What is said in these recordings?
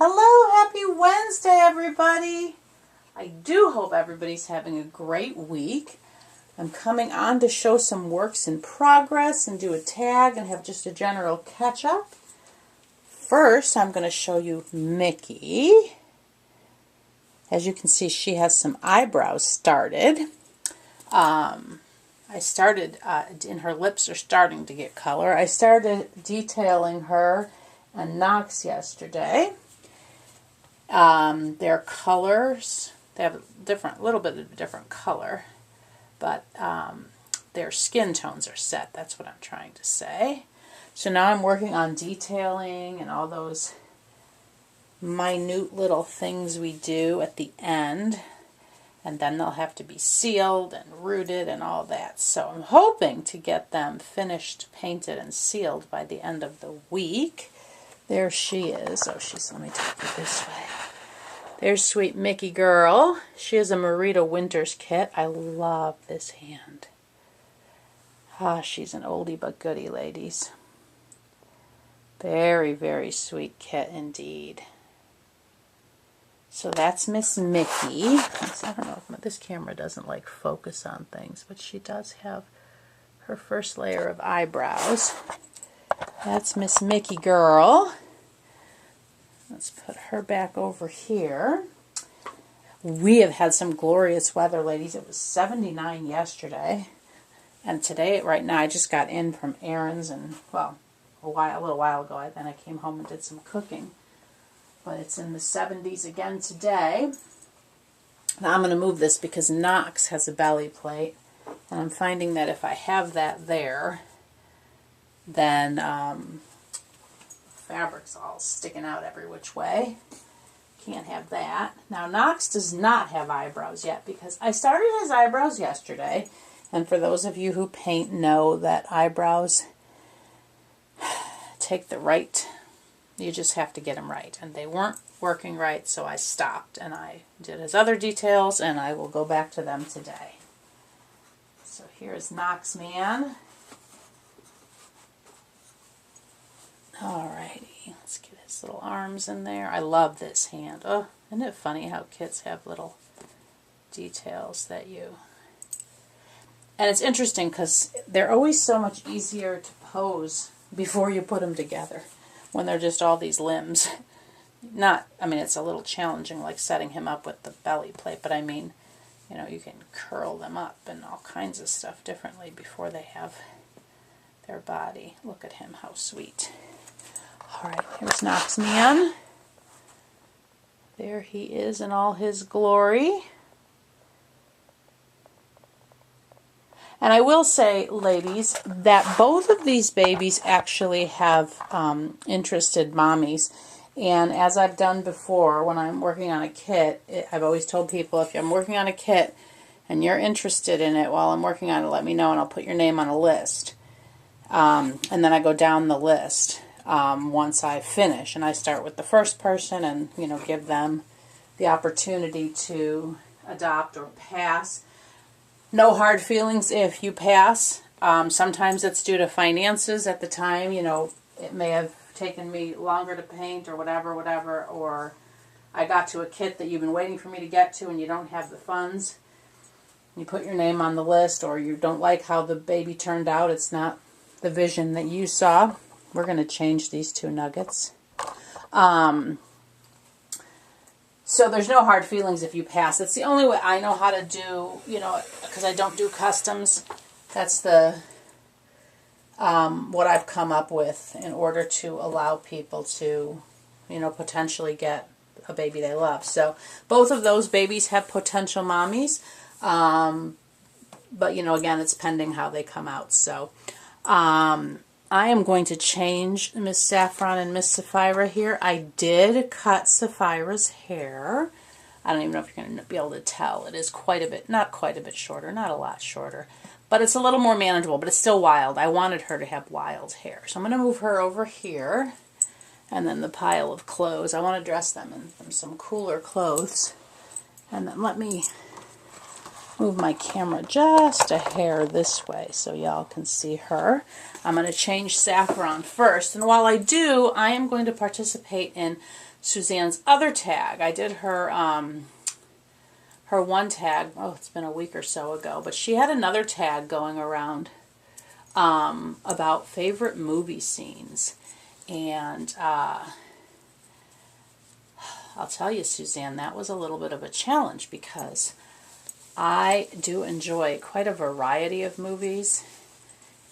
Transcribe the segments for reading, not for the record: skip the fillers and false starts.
Hello, happy Wednesday, everybody. I do hope everybody's having a great week. I'm coming on to show some works in progress and do a tag and have just a general catch-up. First, I'm going to show you Mickey. As you can see, she has some eyebrows started. And her lips are starting to get color. I started detailing her and Knox yesterday. Their colors, they have a little bit of a different color, but their skin tones are set. That's what I'm trying to say. So now I'm working on detailing and all those minute little things we do at the end. And then they'll have to be sealed and rooted and all that. So I'm hoping to get them finished, painted, and sealed by the end of the week. There she is. Oh, let me take you this way. There's sweet Mickey girl. She is a Marita Winters kit. I love this hand. She's an oldie but goodie, ladies. Very, very sweet kit indeed. So that's Miss Mickey. I don't know if this camera doesn't like focus on things, but she does have her first layer of eyebrows. That's Miss Mickey girl. Let's put her back over here. We have had some glorious weather, ladies. It was 79 yesterday. And today, right now, I just got in from errands and, well, a little while ago. Then I came home and did some cooking. But it's in the 70s again today. Now I'm going to move this because Knox has a belly plate. And I'm finding that if I have that there, then fabric's all sticking out every which way. Can't have that. Now Knox does not have eyebrows yet because I started his eyebrows yesterday. And for those of you who paint know that eyebrows take the right, you just have to get them right. And they weren't working right, so I stopped and I did his other details and I will go back to them today. So here's Knox Man. Alrighty, let's get his little arms in there. I love this hand. Oh, isn't it funny how kits have little details that you... And it's interesting because they're always so much easier to pose before you put them together when they're just all these limbs. It's a little challenging like setting him up with the belly plate, but I mean, you can curl them up and all kinds of stuff differently before they have their body. Look at him, how sweet. Alright, here's Knox Man. There he is in all his glory. And I will say, ladies, that both of these babies actually have interested mommies. And as I've done before, when I'm working on a kit, I've always told people, if I'm working on a kit and you're interested in it while I'm working on it, let me know and I'll put your name on a list. And then I go down the list once I finish. And I start with the first person and, give them the opportunity to adopt or pass. No hard feelings if you pass. Sometimes it's due to finances at the time. It may have taken me longer to paint or whatever, or I got to a kit that you've been waiting for me to get to and you don't have the funds. You put your name on the list, or you don't like how the baby turned out. It's not the vision that you saw. We're going to change these two nuggets. So there's no hard feelings if you pass. That's the only way I know how to do, because I don't do customs. That's what I've come up with in order to allow people to, potentially get a baby they love. So both of those babies have potential mommies. But, again, it's pending how they come out. So I am going to change Miss Saffron and Miss Sapphira here. I did cut Sapphira's hair. I don't even know if you're going to be able to tell. It is quite a bit, not quite a bit shorter, not a lot shorter. But it's a little more manageable, but it's still wild. I wanted her to have wild hair. So I'm going to move her over here. And then the pile of clothes. I want to dress them in some cooler clothes. And then let me move my camera just a hair this way so y'all can see her. I'm going to change Saffron first. And while I do, I am going to participate in Suzanne's other tag. I did her her one tag, oh, it's been a week or so ago, but she had another tag going around about favorite movie scenes. And I'll tell you, Suzanne, that was a little bit of a challenge because I do enjoy quite a variety of movies.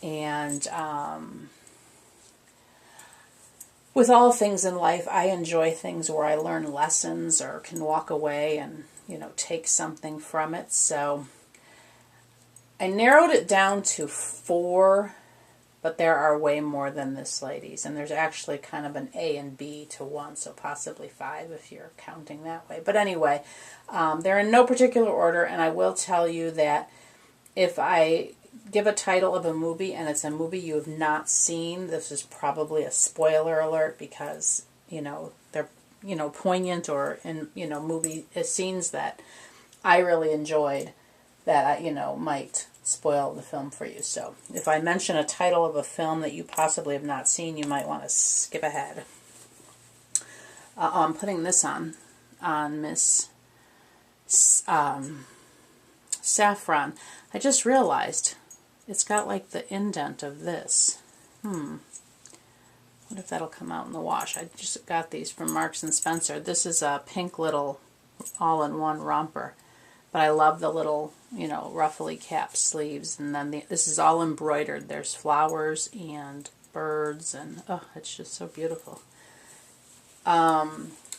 And with all things in life, I enjoy things where I learn lessons or can walk away and, you know, take something from it. So I narrowed it down to 4, but there are way more than this, ladies. And there's actually kind of an A and B to 1, so possibly 5 if you're counting that way. But anyway, they're in no particular order, and I will tell you that if I give a title of a movie and it's a movie you have not seen, this is probably a spoiler alert because, you know, they're, you know, poignant or in, you know, movie scenes that I really enjoyed that I, you know, might spoil the film for you. So if I mention a title of a film that you possibly have not seen, you might want to skip ahead. I'm putting this on Miss Saffron. I just realized it's got like the indent of this. What if that'll come out in the wash? I just got these from Marks and Spencer. This is a pink little all-in-one romper. But I love the little, you know, ruffly cap sleeves. And then this is all embroidered. There's flowers and birds. And, oh, it's just so beautiful.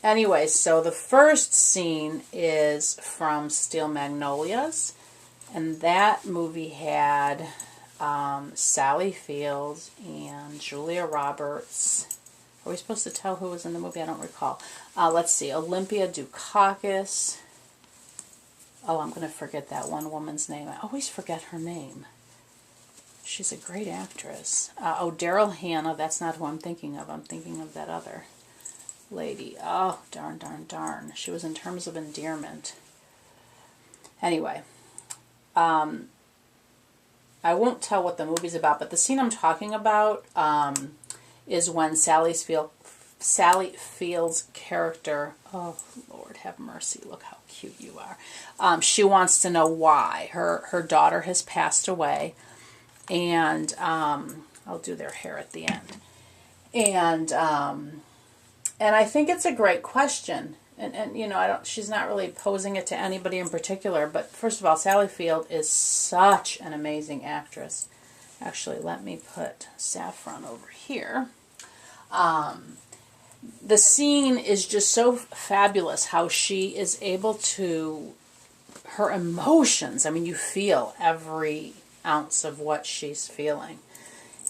Anyway, so the first scene is from Steel Magnolias. And that movie had Sally Fields and Julia Roberts. Are we supposed to tell who was in the movie? I don't recall. Let's see. Olympia Dukakis. Oh, I'm going to forget that one woman's name. I always forget her name. She's a great actress. Oh, Daryl Hannah. That's not who I'm thinking of. I'm thinking of that other lady. Oh, darn, darn, darn. She was in Terms of Endearment. Anyway, I won't tell what the movie's about, but the scene I'm talking about is when Sally Field's character, oh, Lord have mercy, look how cute you are. She wants to know why. Her daughter has passed away, and I'll do their hair at the end. And I think it's a great question. And you know, she's not really posing it to anybody in particular, but first of all, Sally Field is such an amazing actress. Actually, let me put Saffron over here. The scene is just so fabulous how she is able to, her emotions, I mean, you feel every ounce of what she's feeling.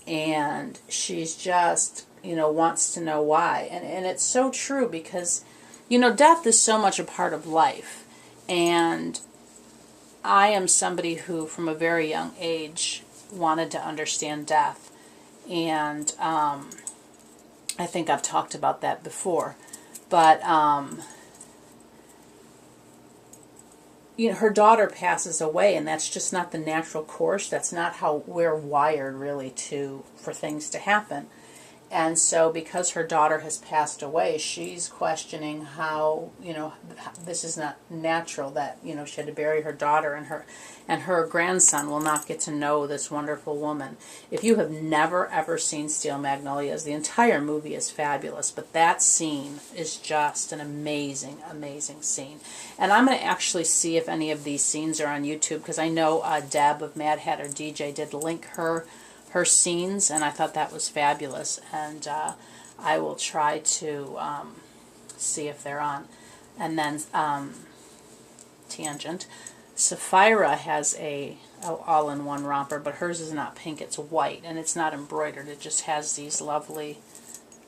And she's just, you know, wants to know why. And it's so true because, you know, death is so much a part of life. And I am somebody who, from a very young age, wanted to understand death. And I think I've talked about that before. But, you know, her daughter passes away, and that's just not the natural course. That's not how we're wired, really, for things to happen. And so because her daughter has passed away, she's questioning how, you know, this is not natural, that, you know, she had to bury her daughter, and her grandson will not get to know this wonderful woman. If you have never, ever seen Steel Magnolias, the entire movie is fabulous, but that scene is just an amazing, amazing scene. And I'm going to actually see if any of these scenes are on YouTube, because I know Deb of Mad Hatter DJ did link her scenes, and I thought that was fabulous, and I will try to see if they're on. And then tangent, Sapphira has a all-in-one romper, but hers is not pink, it's white, and it's not embroidered. It just has these lovely,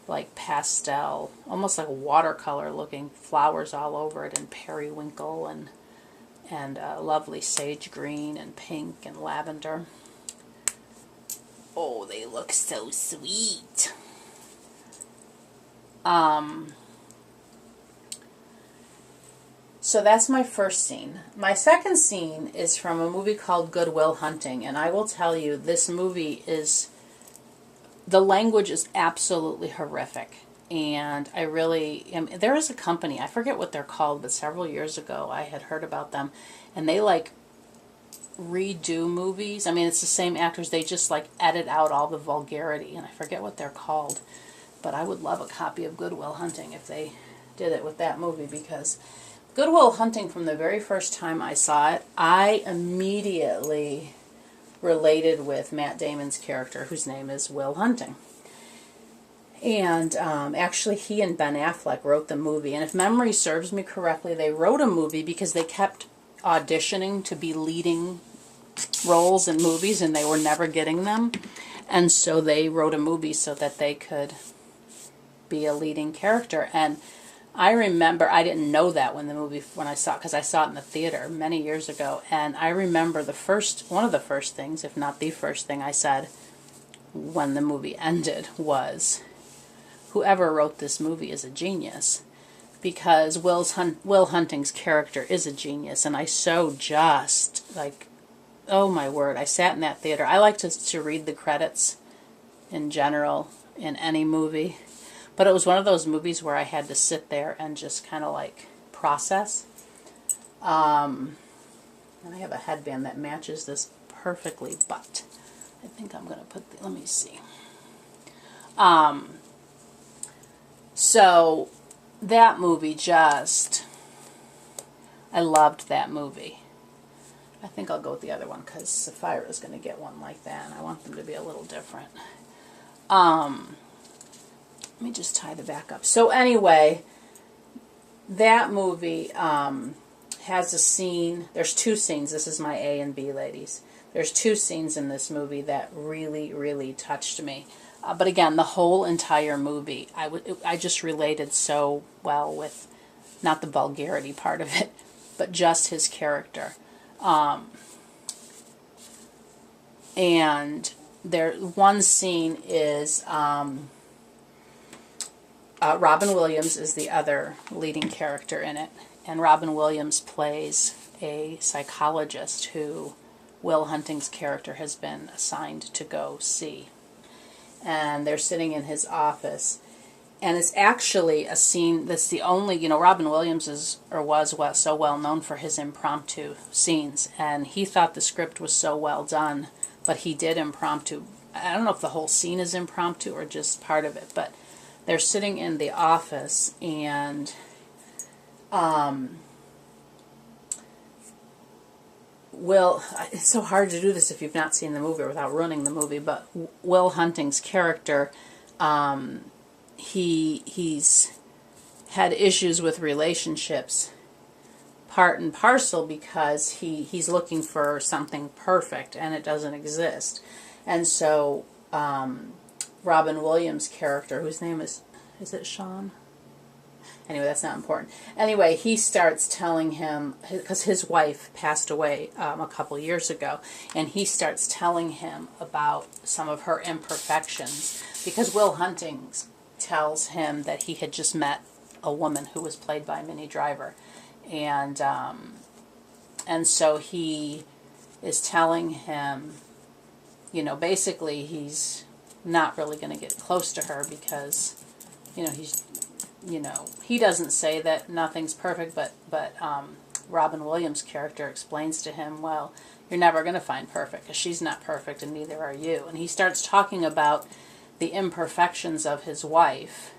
like, pastel, almost like watercolor looking flowers all over it, and periwinkle and lovely sage green and pink and lavender. Oh, they look so sweet. So that's my first scene. My second scene is from a movie called Good Will Hunting, and I will tell you, this movie is, the language is absolutely horrific. And I really am, there is a company, I forget what they're called, but several years ago I had heard about them, and they like redo movies. I mean, it's the same actors, they just like edit out all the vulgarity, and I forget what they're called. But I would love a copy of Good Will Hunting if they did it with that movie, because Good Will Hunting, from the very first time I saw it, I immediately related with Matt Damon's character, whose name is Will Hunting. And actually, he and Ben Affleck wrote the movie. And if memory serves me correctly, they wrote a movie because they kept auditioning to be leading roles in movies, and they were never getting them. And so they wrote a movie so that they could be a leading character. And I remember, I didn't know that when I saw it, because I saw it in the theater many years ago, and I remember one of the first things, if not the first thing I said when the movie ended was, whoever wrote this movie is a genius, because Will Hunting's character is a genius, and I so just, like, oh my word, I sat in that theater. I like to read the credits in general in any movie. But it was one of those movies where I had to sit there and just kind of like process. And I have a headband that matches this perfectly, but I think I'm going to put let me see. So that movie I loved that movie. I think I'll go with the other one because Sapphira's going to get one like that, and I want them to be a little different. Let me just tie the back up. So anyway, that movie has a scene. There's two scenes. This is my A and B, ladies. There's two scenes in this movie that really, really touched me. But again, the whole entire movie, I just related so well with, not the vulgarity part of it, but just his character. And one scene is... Robin Williams is the other leading character in it, and Robin Williams plays a psychologist who Will Hunting's character has been assigned to go see. And they're sitting in his office, and it's actually a scene that's the only, Robin Williams was so well known for his impromptu scenes, and he thought the script was so well done, but he did impromptu. I don't know if the whole scene is impromptu or just part of it, but they're sitting in the office, and it's so hard to do this if you've not seen the movie without ruining the movie, but Will Hunting's character, he's had issues with relationships, part and parcel because he's looking for something perfect, and it doesn't exist. And so Robin Williams' character, whose name is it Sean? Anyway, that's not important. Anyway, he starts telling him, because his wife passed away a couple years ago, and he starts telling him about some of her imperfections, because Will Hunting tells him that he had just met a woman who was played by Minnie Driver, and so he is telling him, basically he's not really going to get close to her because, he doesn't say that nothing's perfect, but Robin Williams' character explains to him, well, you're never going to find perfect because she's not perfect and neither are you. And he starts talking about the imperfections of his wife,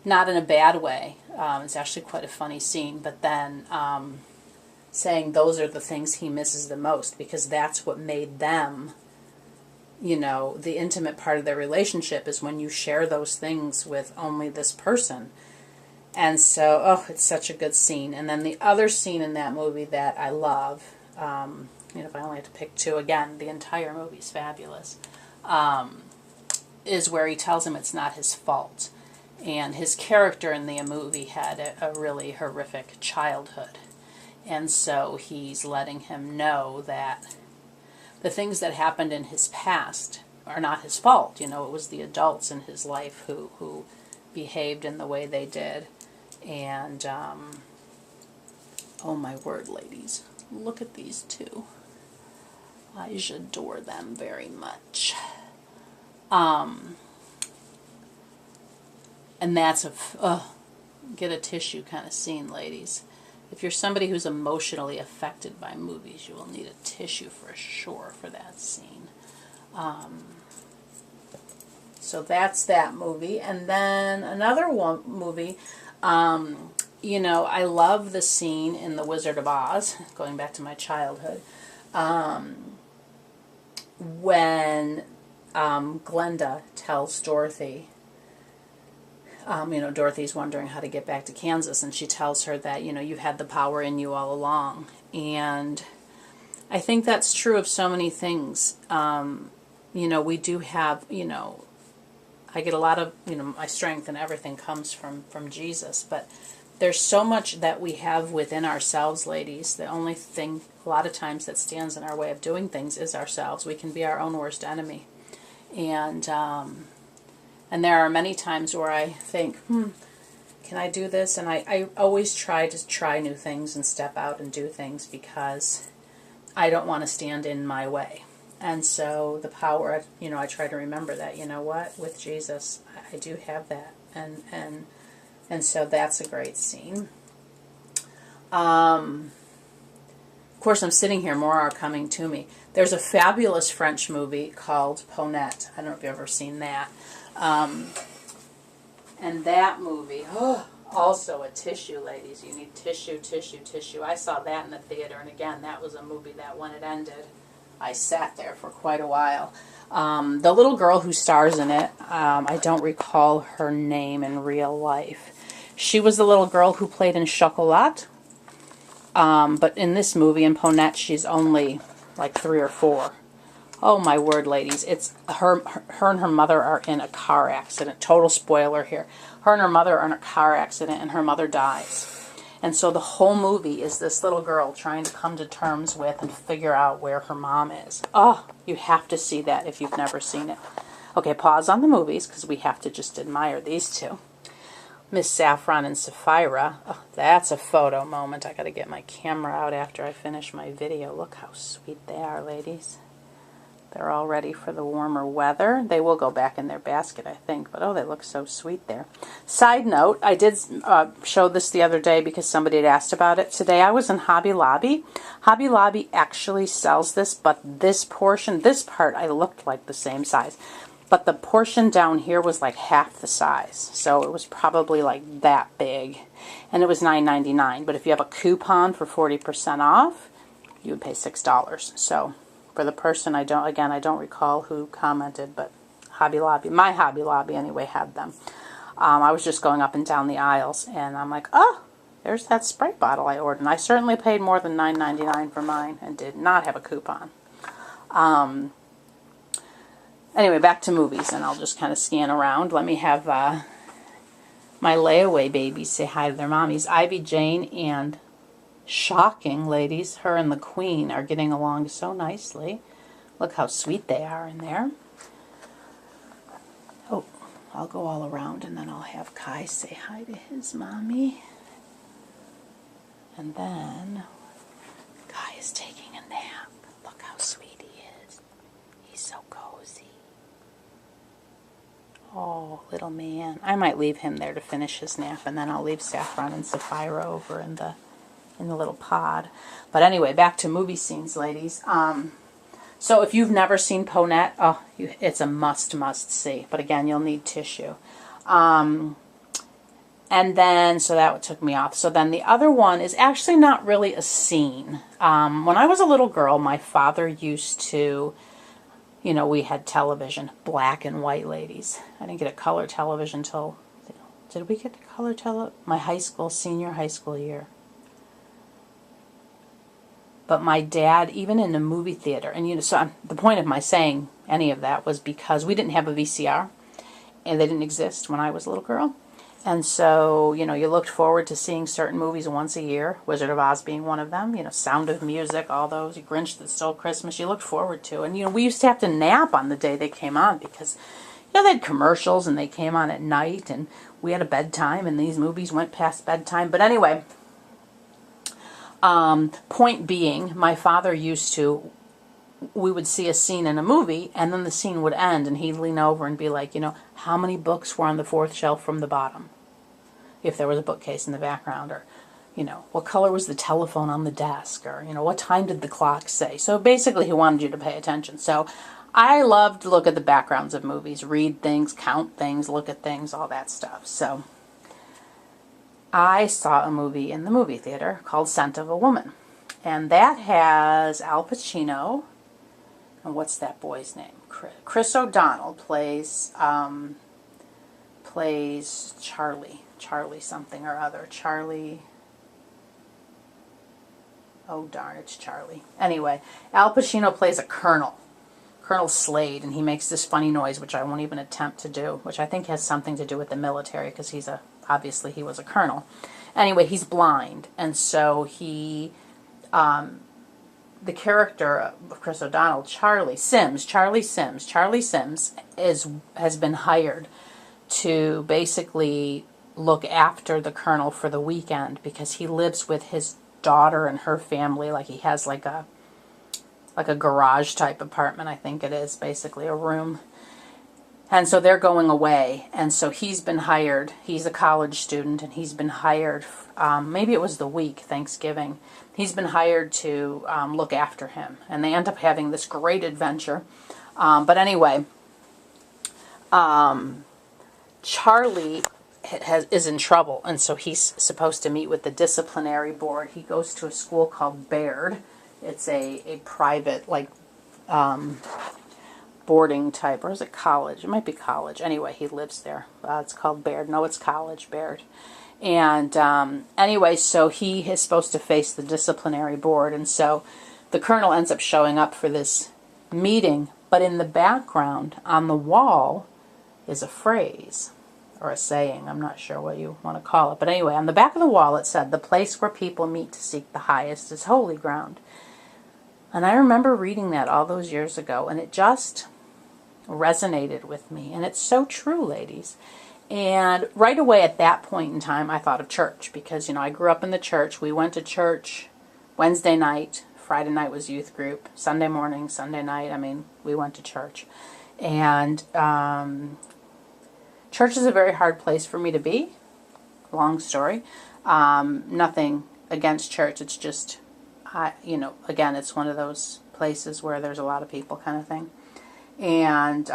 not in a bad way. It's actually quite a funny scene, but then saying those are the things he misses the most because that's what made them, the intimate part of their relationship is when you share those things with only this person. And so, it's such a good scene. And then the other scene in that movie that I love, if I only had to pick two, again, the entire movie's fabulous, is where he tells him it's not his fault. And his character in the movie had a really horrific childhood. And so he's letting him know that the things that happened in his past are not his fault. It was the adults in his life who behaved in the way they did. And Oh my word, ladies. Look at these two. I adore them very much. And that's get a tissue kind of scene, ladies. If you're somebody who's emotionally affected by movies, you will need a tissue for sure for that scene. So that's that movie. And then another movie, you know, I love the scene in The Wizard of Oz, going back to my childhood, when Glenda tells Dorothy, you know, Dorothy's wondering how to get back to Kansas, and she tells her that, you know, you've had the power in you all along. And I think that's true of so many things. You know, we do have, you know, I get a lot of, you know, my strength and everything comes from Jesus, but there's so much that we have within ourselves, ladies. The only thing a lot of times that stands in our way of doing things is ourselves. We can be our own worst enemy. And there are many times where I think, can I do this? And I always try to try new things and step out and do things because I don't want to stand in my way. And so the power, you know, I try to remember that, you know what, with Jesus, I do have that. And so that's a great scene. Of course, I'm sitting here, more are coming to me. There's a fabulous French movie called Pinet. I don't know if you've ever seen that. And that movie, also a tissue, ladies. You need tissue, tissue, tissue. I saw that in the theater, and again, that was a movie that when it ended, I sat there for quite a while. The little girl who stars in it, I don't recall her name in real life. She was the little girl who played in Chocolat. But in this movie, in Pinet, she's only like 3 or 4. Oh my word, ladies. It's her and her mother are in a car accident. Total spoiler here. Her and her mother are in a car accident and her mother dies. And so the whole movie is this little girl trying to come to terms with and figure out where her mom is. Oh, you have to see that if you've never seen it. Okay, pause on the movies because we have to just admire these two. Miss Saffron and Sapphira. Oh, that's a photo moment. I got to get my camera out after I finish my video. Look how sweet they are, ladies. They're all ready for the warmer weather. They will go back in their basket, I think. But, oh, they look so sweet there. Side note, I did show this the other day because somebody had asked about it. Today I was in Hobby Lobby. Hobby Lobby actually sells this, but this portion, this part, I looked like the same size. But the portion down here was like half the size. So it was probably like that big. And it was $9.99. But if you have a coupon for 40% off, you would pay $6. So for the person, I don't recall who commented, but Hobby Lobby, my Hobby Lobby anyway, had them. I was just going up and down the aisles, and I'm like, oh, there's that Sprite bottle I ordered. And I certainly paid more than $9.99 for mine and did not have a coupon. Anyway, back to movies, and I'll just kind of scan around. Let me have my layaway babies say hi to their mommies. Ivy, Jane, and shocking, ladies, her and the Queen are getting along so nicely. Look how sweet they are in there. Oh, I'll go all around, and then I'll have Kai say hi to his mommy. And then Kai is taking a nap. Look how sweet he is. He's so cozy. Oh, little man. I might leave him there to finish his nap, and then I'll leave Saffron and Sapphira over in the little pod. But anyway, back to movie scenes, ladies. So if you've never seen Pinet, it's a must see. But again, you'll need tissue. And then, so that took me off. So then the other one is actually not really a scene. When I was a little girl, my father used to, you know, we had television, black and white, ladies. I didn't get a color television until, did we get color television? My senior high school year. But my dad, even in a movie theater, and you know, so the point of my saying any of that was because we didn't have a VCR, and they didn't exist when I was a little girl. And so, you know, you looked forward to seeing certain movies once a year, Wizard of Oz being one of them, you know, Sound of Music, all those, Grinch That Stole Christmas, you looked forward to. And, you know, we used to have to nap on the day they came on because, you know, they had commercials and they came on at night and we had a bedtime and these movies went past bedtime. But anyway, Point being, my father used to, we would see a scene in a movie, and then the scene would end, and he'd lean over and be like, how many books were on the fourth shelf from the bottom? If there was a bookcase in the background, or, what color was the telephone on the desk, or, what time did the clock say? So basically he wanted you to pay attention. So I love to look at the backgrounds of movies, read things, count things, look at things, all that stuff. So I saw a movie in the movie theater called Scent of a Woman. And that has Al Pacino, and what's that boy's name? Chris O'Donnell plays Charlie something or other. Oh darn, it's Charlie. Anyway, Al Pacino plays a Colonel Slade, and he makes this funny noise, which I won't even attempt to do, which I think has something to do with the military, because obviously he was a colonel. Anyway, he's blind, and so the character of Chris O'Donnell, Charlie Sims, has been hired to basically look after the colonel for the weekend, because he lives with his daughter and her family. Like, he has like a garage type apartment, I think it is, basically a room. And so they're going away, and so he's been hired. He's a college student, and he's been hired, maybe it was the week, Thanksgiving. He's been hired to look after him, and they end up having this great adventure. But anyway, Charlie is in trouble, and so he's supposed to meet with the disciplinary board. He goes to a school called Baird. It's a private, like, boarding type, or is it college? It might be college. Anyway, he lives there. It's called Baird. No, it's college, Baird. And anyway, so he is supposed to face the disciplinary board, and so the colonel ends up showing up for this meeting, but in the background, on the wall, is a phrase, or a saying. I'm not sure what you want to call it. But anyway, on the back of the wall it said, "The place where people meet to seek the highest is holy ground." And I remember reading that all those years ago, and it just resonated with me. And it's so true, ladies. And right away at that point in time, I thought of church, because, I grew up in the church. We went to church Wednesday night. Friday night was youth group. Sunday morning, Sunday night, we went to church. And church is a very hard place for me to be. Long story. Nothing against church. It's just, again, it's one of those places where there's a lot of people, kind of thing. And,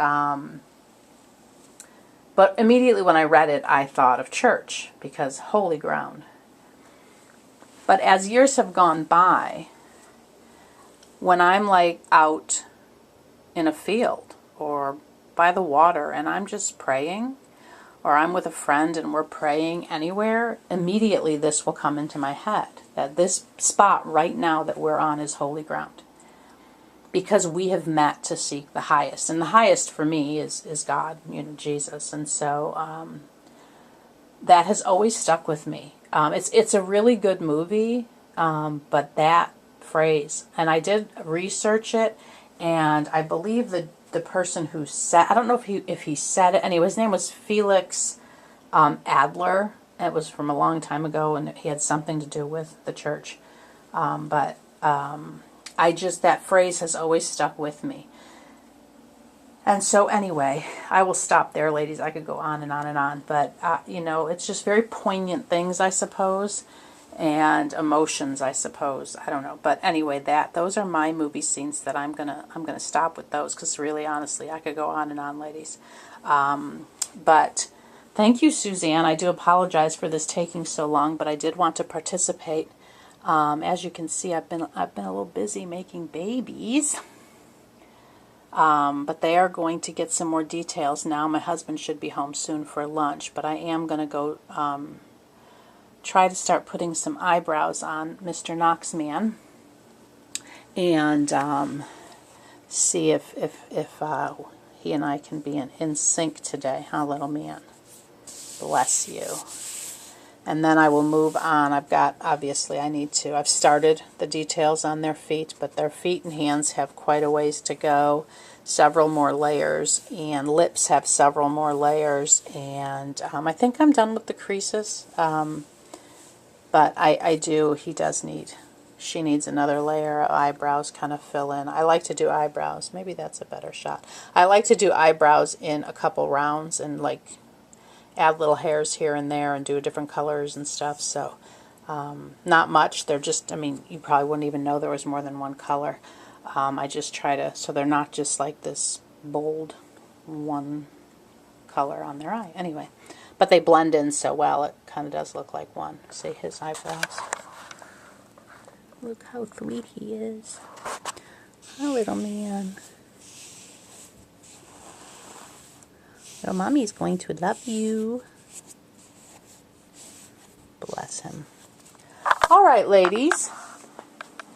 but immediately when I read it, I thought of church, because holy ground. But as years have gone by, when I'm like out in a field or by the water and I'm just praying, or I'm with a friend and we're praying anywhere, immediately this will come into my head, that this spot right now that we're on is holy ground. Because we have met to seek the highest. And the highest for me is God, Jesus. And so that has always stuck with me. It's a really good movie, but that phrase, and I did research it, and I believe the person who said, I don't know if he said it, anyway, his name was Felix Adler. It was from a long time ago, and he had something to do with the church. That phrase has always stuck with me. And so anyway, I will stop there, ladies. I could go on and on and on, but it's just very poignant things, I suppose, and emotions, I suppose. I don't know, but anyway, those are my movie scenes that I'm gonna stop with those, because really, honestly, I could go on and on, ladies. But thank you, Suzanne. I do apologize for this taking so long, but I did want to participate. As you can see, I've been a little busy making babies, but they are going to get some more details now. My husband should be home soon for lunch, but I am going to go try to start putting some eyebrows on Mr. Knoxman, and see if he and I can be in sync today, huh, little man? Bless you. And then I will move on. I've started the details on their feet, but their feet and hands have quite a ways to go, several more layers, and lips have several more layers, and I think I'm done with the creases, but he does need she needs another layer of eyebrows kind of fill in. I like to do eyebrows. Maybe that's a better shot. I like to do eyebrows in a couple rounds and like add little hairs here and there and do different colors and stuff. So not much. They're just, I mean, you probably wouldn't even know there was more than one color. I just try to, so they're not just like this bold one color on their eye. Anyway, but they blend in so well, it kind of does look like one. See his eyebrows? Look how sweet he is. A little man. Well, Mommy's going to love you. Bless him. All right, ladies.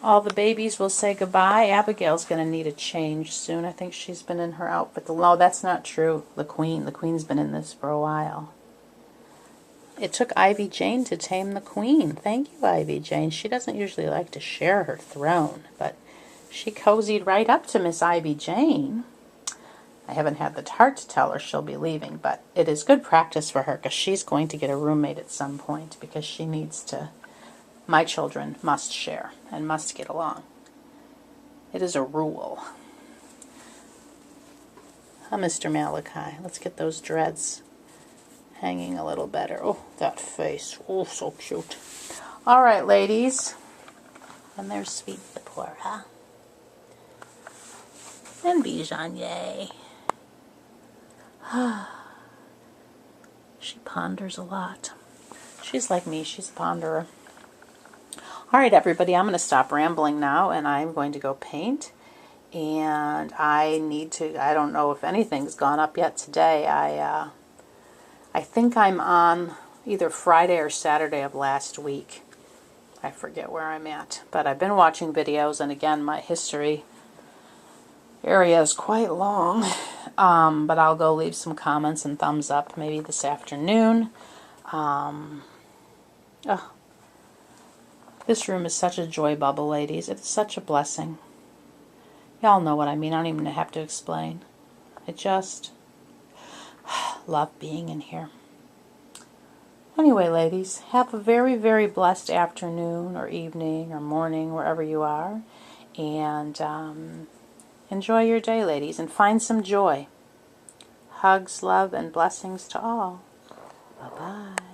All the babies will say goodbye. Abigail's going to need a change soon. I think she's been in her outfit. No, that's not true. The Queen. The Queen's been in this for a while. It took Ivy Jane to tame the Queen. Thank you, Ivy Jane. She doesn't usually like to share her throne, but she cozied right up to Miss Ivy Jane. I haven't had the heart to tell her she'll be leaving, but it is good practice for her because she's going to get a roommate at some point because she needs to. My children must share and must get along. It is a rule. Mr. Malachi, let's get those dreads hanging a little better. Oh, that face. Oh, so cute. All right, ladies. And there's Sweet Zipporah. And Bijanye. She ponders a lot. She's like me. She's a ponderer. All right, everybody. I'm going to stop rambling now, and I'm going to go paint. And I need to, I don't know if anything's gone up yet today. I think I'm on either Friday or Saturday of last week. I forget where I'm at. But I've been watching videos, and again, my history area is quite long. But I'll go leave some comments and thumbs up maybe this afternoon. This room is such a joy bubble, ladies. It's such a blessing. Y'all know what I mean. I don't even have to explain. I just love being in here. Anyway, ladies, have a very, very blessed afternoon or evening or morning, wherever you are. And enjoy your day, ladies, and find some joy. Hugs, love, and blessings to all. Bye-bye.